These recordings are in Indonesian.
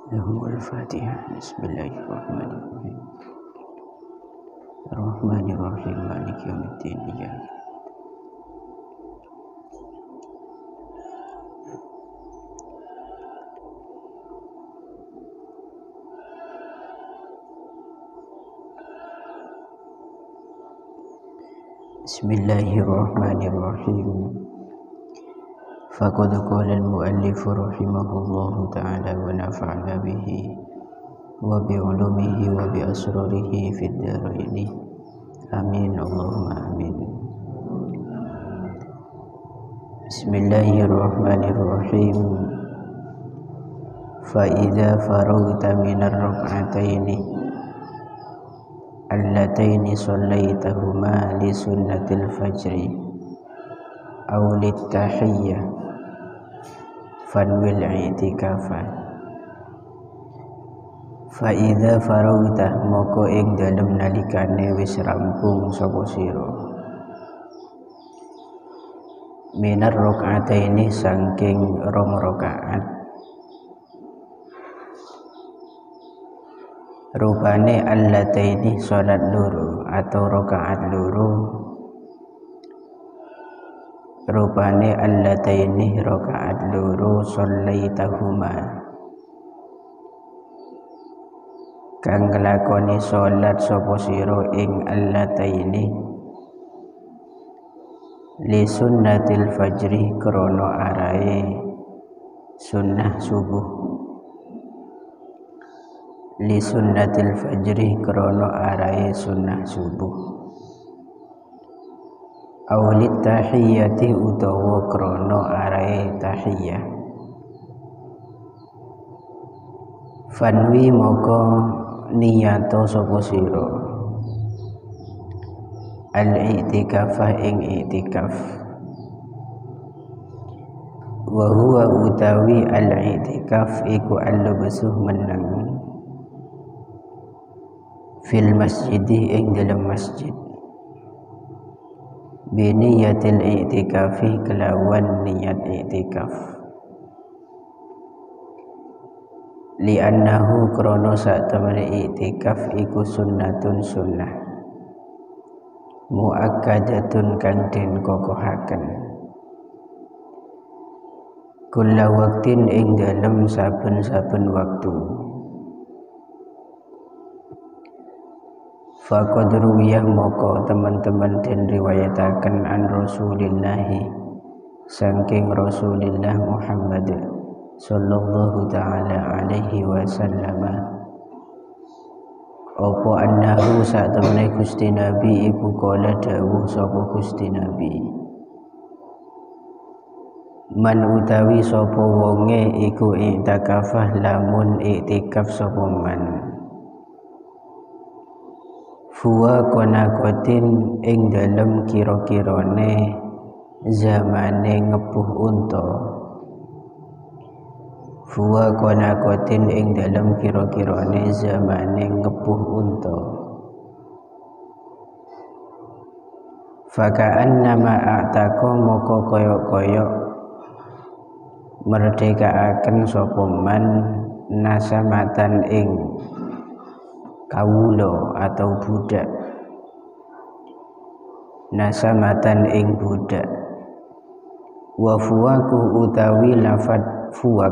Lahumul Fatihah. Bismillahirrahmanirrahim. Ar-Rahmanirrahim. Maliki yaumiddin. Bismillahirrahmanirrahim. Faqad qala al-muallif rahimahullahu ta'ala wa nafa'ana bihi wa bi'ulumihi wa bi asrarihi fid dharaini. Amin Allahumma amin. Bismillahirrahmanirrahim. Fa idza faragta minar rak'ataini allataini shallaitahuma li sunnatil fajri aw lit tahiyyah fanwil i'tikafa. Fa idza faragta moko ing dalem nalikane wis rampung sapa sira minar rakaataini saking rong rakaat rupane allataini salat loro atau rakaat loro rupane allataini rakaat loro shallaitahuma kang nglakoni salat sapa sira ing allataini li sunnatil fajri krana arae sunnah subuh li sunnatil fajri krana arae sunnah subuh awlit tahiyyati utawa krana arae tahiyyah. Fanwi moko niyato sapa sira al-i'tikafah ing i'tikaf. Wa huwa utawi al-i'tikaf iku al-lubsuh meneng fil masjidi ing dalam masjid biniyatil i'tikafi kelawan niat i'tikaf li'annahu krono sak temene i'tikaf iku sunnatun sunnah muakkadatun kang den kokohaken kulla waktin ing dalem saben-saben waktu. Faqad ruwiyah moko teman-teman den riwayataken an Rasulillahi saking Rasulillah Muhammad sallallahu ta'ala alaihi wasallam apa annahu satemene Gusti Nabi iku kala dawuh sapa Gusti Nabi man utawi sapa wonge iku i'tikafah lamun i'tikaf sapa man fuwa konakotin ing dalem kira-kirane zamane ngepuh unta fuwa konakotin ing dalem kira-kirane zamane ngepuh unta fakaan nama a'tako moko koyok-koyok merdekaaken sapa man nasamatan ing kawula atau budak nasamatan ing budak wa fuwaku utawi lafad fuwak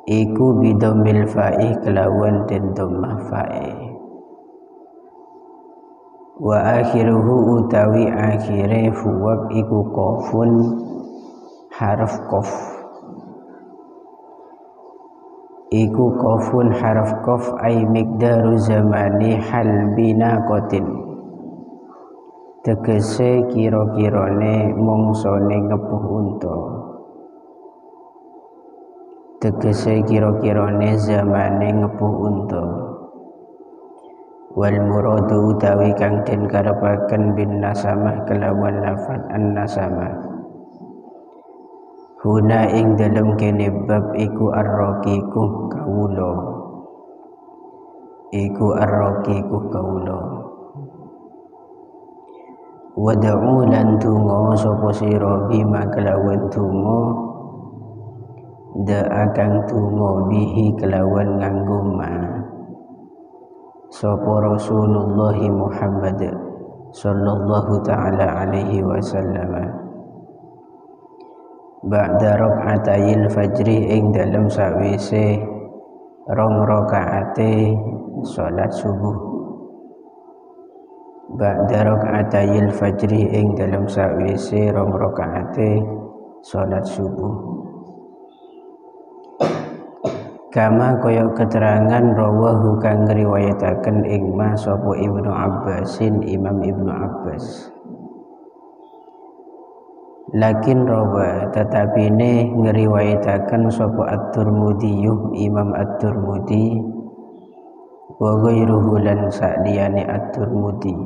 iku bidomil fa'i kelawan den dhammah fa'i wa akhiruhu utawi akhire fuwak iku qafun harf qaf iku qafun harf qaf ay miqdaru zamani halbina qatin tegese kira-kirane mongsone ngepuh unta tegese kira-kirane zamane ngepuh unta wal muradu utawi kang den karepaken bin nasamah kelawan lafaz an nasamah huna ing dalem kene bab iku ar-raqiqu kawula iku ar-raqiqu kawula wad'u lan donga sapa sira bima kelawan donga akang tungo bihi kelawan nganggo ma sapa Rasulullah Muhammad sallallahu ta'ala alaihi wasallam ba'da rak'atayil fajri ing dalem sawise rong rakaate salat subuh. Ba'da rak'atayil fajri ing dalem sawise rong rakaate salat subuh. Kama kaya keterangan rawahu kang ngriwayataken ing ma sapa Ibnu Abbasin Imam Ibnu Abbas. Lakin rawa tetapine ngriwayataken sapa At-Tirmidzi Imam At-Tirmidzi wa ghairuhu lan saliyane At-Tirmidzi.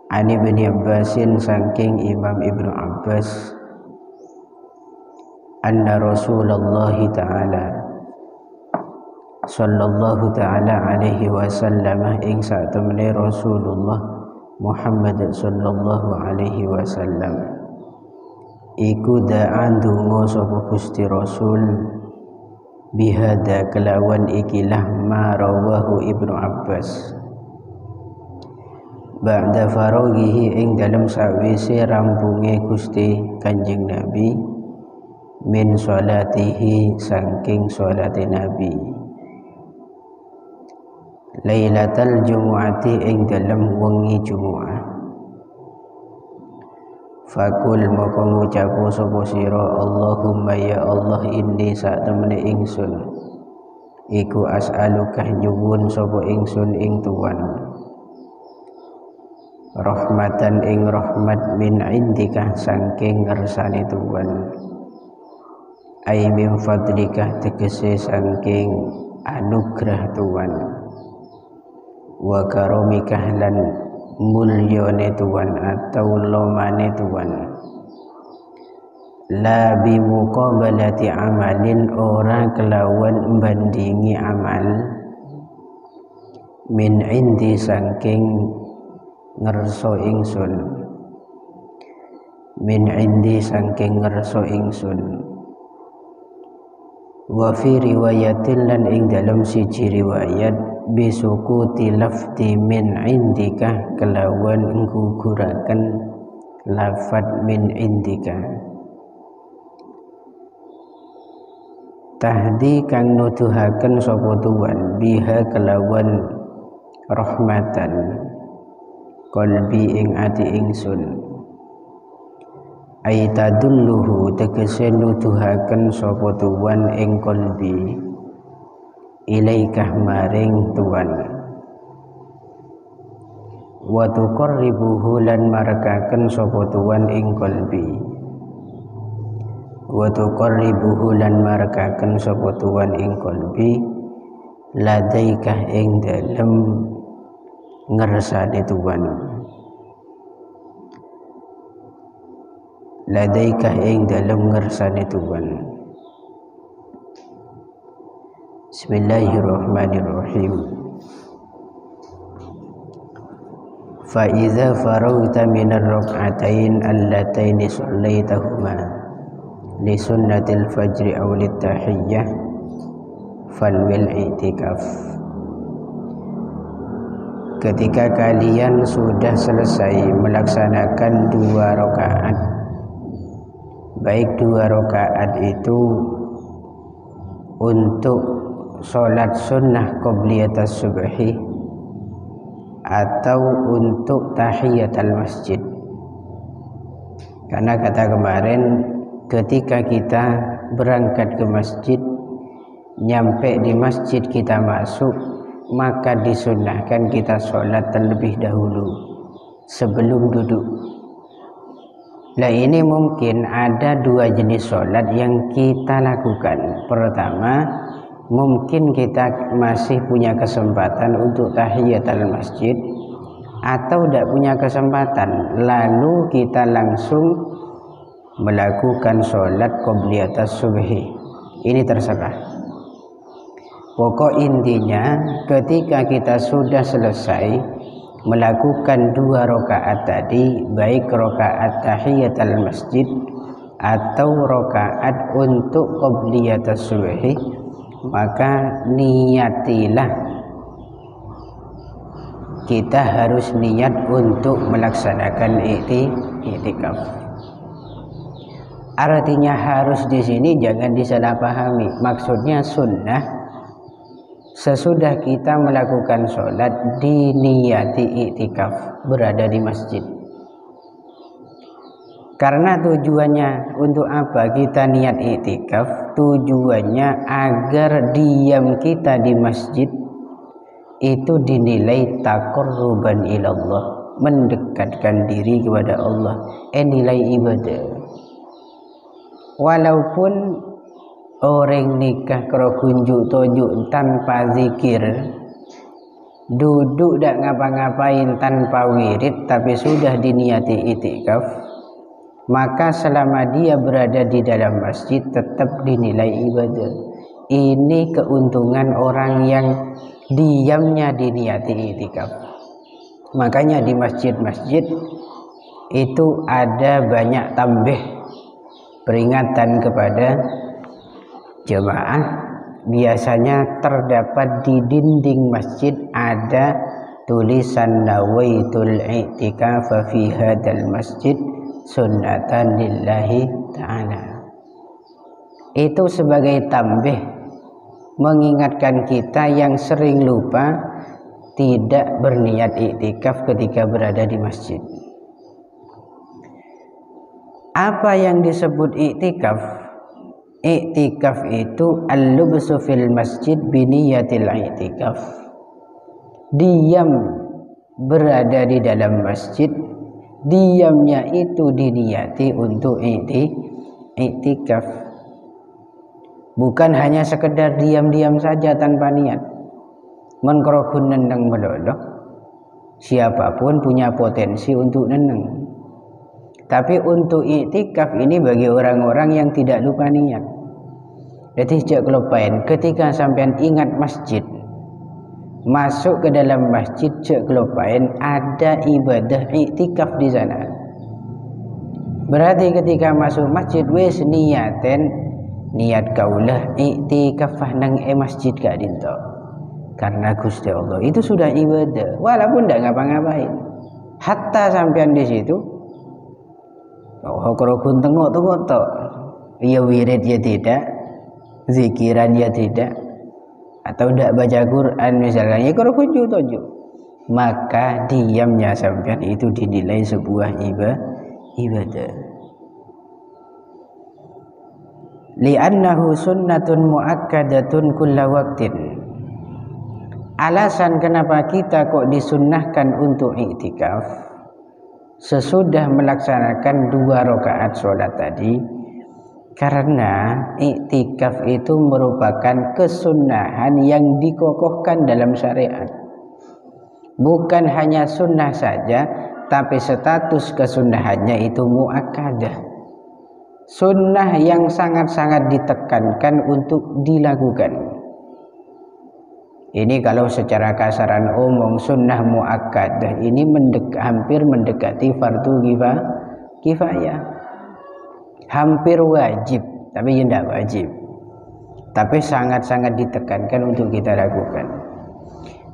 Ani Ibnu Abbasin saking Imam Ibnu Abbas anna Rasulullah ta'ala sallallahu ta'ala alaihi wasallam ing satemene Rasulullah Muhammad sallallahu alaihi wasallam iku da'an donga sapa Gusti Rasul bihada kelawan ikilah ma rawahu Ibnu Abbas ba'da faraghihi ing dalem sawise rampunge Gusti Kanjeng Nabi min sholatihi saking sholati Nabi Lailatul Jumu'ati ing dalem wengi Jumu'ah. Fakul moko ngucapu sapa sira Allahumma ya Allah inni satemene ingsun iku as'aluka nyuwun sapa ingsun ing Tuhan rahmatan ing rahmat min indika saking ngersane Tuhan ay min fadlika tegese saking anugerah Tuhan wa karomika lan mulyane Tuhan atau lomane Tuhan la bi muqabalati amalin ora kelawan bandingi amal min indi saking ngerso ingsun min indi saking ngerso ingsun wa fi riwayatin lan ing dalam siji riwayat bisukuti lafdi min indika kelawan ngguguraken lafad min indika tahdi kang nuduhaken sapa Tuhan biha kelawan rahmatan qalbi ing ati ingsun ay tadulluhu tegese nuduhaken sapa Tuhan ing qalbi ilaikah maring Tuhan wa tuqarribuhu lan marakaken sapa Tuhan ing qalbi wa tuqarribuhu lan marakaken sapa Tuhan ing qalbi ladaikah ing dalem ngersane Tuhan ladaikah ing dalem ngersane Tuhan. Bismillahirrahmanirrahim. Fa idza faragta minar rak'atain allatain shallaitahuma li sunnatil fajri aw lit tahiyyah fanwil i'tikaf. Ketika kalian sudah selesai melaksanakan 2 rakaat, baik 2 rakaat itu untuk sholat sunnah qobliyatas subhi atau untuk tahiyatul masjid. Karena kata kemarin ketika kita berangkat ke masjid, nyampe di masjid kita masuk, maka disunnahkan kita sholat terlebih dahulu sebelum duduk. Nah ini mungkin ada 2 jenis sholat yang kita lakukan. Pertama, mungkin kita masih punya kesempatan untuk tahiyatul masjid atau tidak punya kesempatan, lalu kita langsung melakukan sholat qobliyatas subhi. Ini terserah. Pokok intinya ketika kita sudah selesai melakukan 2 rakaat tadi, baik rakaat tahiyatul masjid atau rakaat untuk qabliyatus subhi, maka niatilah, kita harus niat untuk melaksanakan i'tikaf. Artinya harus di sini jangan disalahpahami. Maksudnya sunnah sesudah kita melakukan sholat diniyati i'tikaf, berada di masjid. Karena tujuannya untuk apa kita niat i'tikaf? Tujuannya agar diam kita di masjid itu dinilai taqarruban ilallah, mendekatkan diri kepada Allah, nilai ibadah. Walaupun orang nikah karo kunjuk tojuk tanpa zikir, duduk tak ngapa-ngapain tanpa wirid, tapi sudah diniati i'tikaf, maka selama dia berada di dalam masjid tetap dinilai ibadah. Ini keuntungan orang yang diamnya diniati i'tikaf. Makanya di masjid-masjid itu ada banyak tambih peringatan kepada jemaah. Biasanya terdapat di dinding masjid ada tulisan nawaitul i'tikafa fi hadzal masjid sunnatan lillahi ta'ala. Itu sebagai tambih mengingatkan kita yang sering lupa tidak berniat i'tikaf ketika berada di masjid. Apa yang disebut i'tikaf? I'tikaf itu al-lubsu fil masjid biniyatil i'tikaf. Diam berada di dalam masjid, diamnya itu diniati untuk i'tikaf. Bukan hanya sekedar diam-diam saja tanpa niat. Mengkrokun nendang meloloh, siapapun punya potensi untuk nendang. Tapi untuk i'tikaf ini bagi orang-orang yang tidak lupa niat. Jadi sejak kelupain, ketika sampean ingat masjid, masuk ke dalam masjid, sejak kelupain ada ibadah i'tikaf di sana. Berarti ketika masuk masjid wes niaten, niat kaulah i'tikaf nang masjid gak dinto. Karena Gusti Allah itu sudah ibadah, walaupun tidak ngapa-ngapain. Hatta sampean di situ, kerokun tengok-tengok tok, ya wirid ya tidak, zikiran ya tidak, atau tidak baca Quran misalnya, ya kerokun juga, maka diamnya sampean itu dinilai sebuah ibadah. Li'annahu sunnatun muakkadatun kulla waqtin. Alasan kenapa kita kok disunnahkan untuk i'tikaf sesudah melaksanakan 2 rakaat sholat tadi, karena i'tikaf itu merupakan kesunnahan yang dikokohkan dalam syariat. Bukan hanya sunnah saja, tapi status kesunnahannya itu muakkadah, sunnah yang sangat-sangat ditekankan untuk dilakukan. Ini kalau secara kasaran omong sunnah muakkadah ini hampir mendekati fardu kifayah, hampir wajib, tapi tidak wajib, tapi sangat-sangat ditekankan untuk kita lakukan.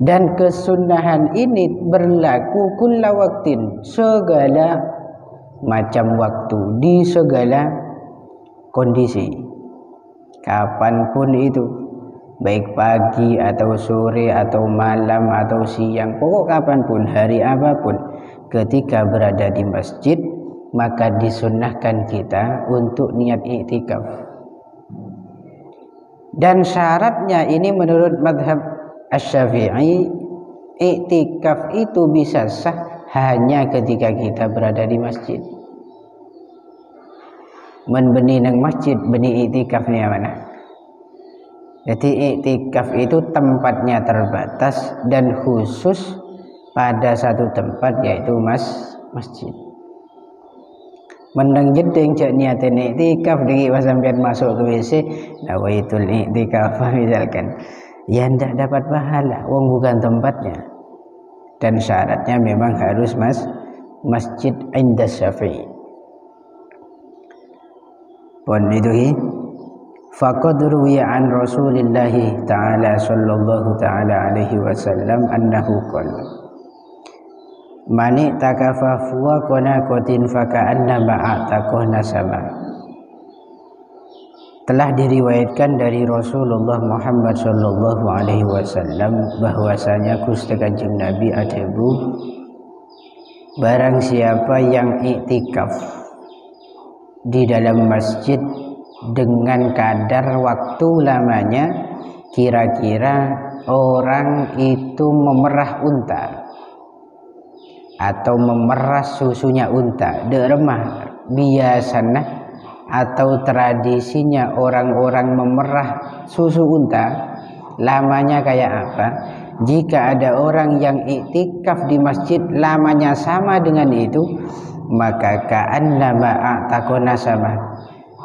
Dan kesunnahan ini berlaku kulla waktin, segala macam waktu, di segala kondisi, kapanpun itu, baik pagi atau sore atau malam atau siang, pokok kapanpun, hari apapun, ketika berada di masjid maka disunnahkan kita untuk niat i'tikaf. Dan syaratnya ini menurut madhab Asy-Syafi'i, i'tikaf itu bisa sah hanya ketika kita berada di masjid. Menbeni nang masjid, beni i'tikafnya mana? Jadi i'tikaf itu tempatnya terbatas dan khusus pada satu tempat, yaitu masjid. Mendang jeding cak niatin i'tikaf diki pas sampean masuk ke WC, nawaitul i'tikaf misalkan, ya ndak dapat pahala, wong bukan tempatnya. Dan syaratnya memang harus masjid inda Syafi'i. pun itu faqad ruwiya an Rasulillah ta'ala sallallahu ta'ala alaihi wasallam annahu qala mani takafa fuwa qanatin faka'anna ma'ataqana sama. Telah diriwayatkan dari Rasulullah Muhammad sallallahu alaihi wasallam bahwasanya Gusti Kanjeng Nabi adebu barang siapa yang iktikaf di dalam masjid dengan kadar waktu lamanya kira-kira orang itu memerah unta atau memeras susunya unta deremah biasanya atau tradisinya orang-orang memerah susu unta lamanya kayak apa. Jika ada orang yang iktikaf di masjid lamanya sama dengan itu, maka ka'annama a'taqana sama,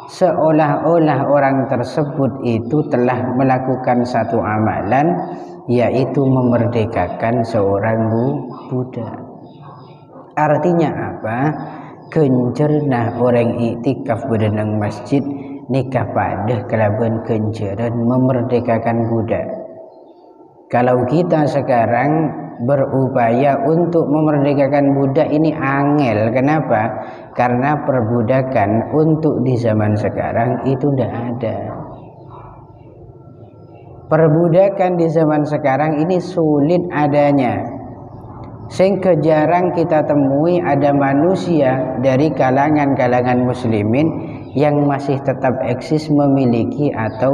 seolah-olah orang tersebut itu telah melakukan satu amalan, yaitu memerdekakan seorang budak. Artinya apa? Kencerna orang iktikaf berenang masjid nikah pada kelaban kenceran memerdekakan budak. Kalau kita sekarang berupaya untuk memerdekakan budak ini angel. Kenapa? Karena perbudakan untuk di zaman sekarang itu tidak ada. Perbudakan di zaman sekarang ini sulit adanya. Sehingga jarang kita temui ada manusia dari kalangan-kalangan muslimin yang masih tetap eksis memiliki atau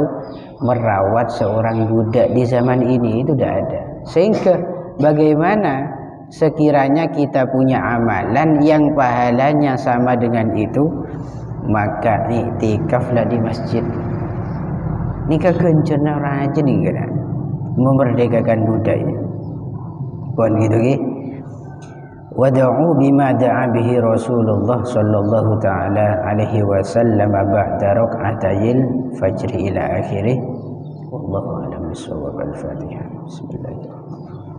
merawat seorang budak di zaman ini, itu tidak ada. Sehingga bagaimana sekiranya kita punya amalan yang pahalanya sama dengan itu, maka iktikaflah di masjid. Nikah kencana raja nih kan, memerdekakan budak ini. Bukan gitu ki? Wada'u bima da'a bihi Rasulullah sallallahu ta'ala alaihi wasallam ba'da rak'atayil fajri ila akhirih. Wallahu a'lam bishawab. Al-Fatihah. Bismillahirrahmanirrahim.